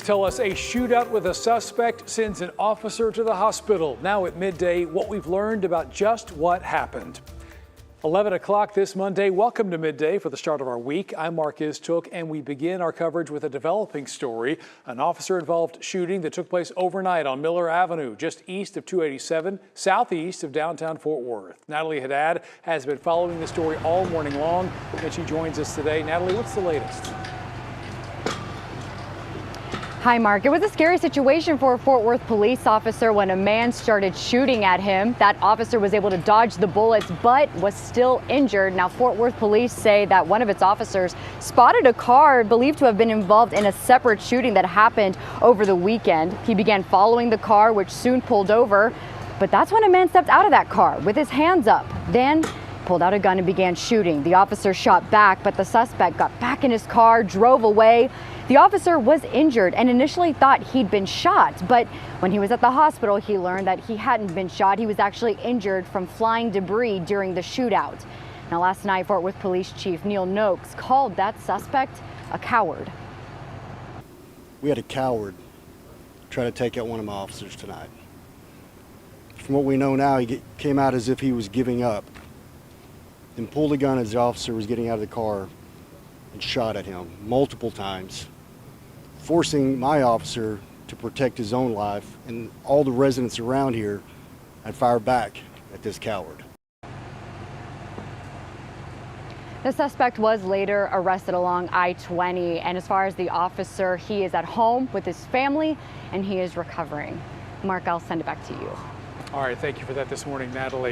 Tell us a shootout with a suspect sends an officer to the hospital. Now at midday, what we've learned about just what happened. 11 o'clock this Monday. Welcome to Midday for the start of our week. I'm Mark Istook, and we begin our coverage with a developing story. An officer-involved shooting that took place overnight on Miller Avenue, just east of 287, southeast of downtown Fort Worth. Natalie Haddad has been following the story all morning long, and she joins us today. Natalie, what's the latest? Hi, Mark. It was a scary situation for a Fort Worth police officer when a man started shooting at him. That officer was able to dodge the bullets, but was still injured. Now, Fort Worth police say that one of its officers spotted a car believed to have been involved in a separate shooting that happened over the weekend. He began following the car, which soon pulled over. But that's when a man stepped out of that car with his hands up. Then pulled out a gun and began shooting. The officer shot back, but the suspect got back in his car, drove away. The officer was injured and initially thought he'd been shot, but when he was at the hospital, he learned that he hadn't been shot. He was actually injured from flying debris during the shootout. Now, last night, Fort Worth Police Chief Neil Noakes called that suspect a coward. We had a coward try to take out one of my officers tonight. From what we know now, he came out as if he was giving up, then pulled a gun as the officer was getting out of the car and shot at him multiple times, forcing my officer to protect his own life, and all the residents around here had fired back at this coward. The suspect was later arrested along I-20, and as far as the officer, he is at home with his family and he is recovering. Mark, I'll send it back to you. All right, thank you for that this morning, Natalie.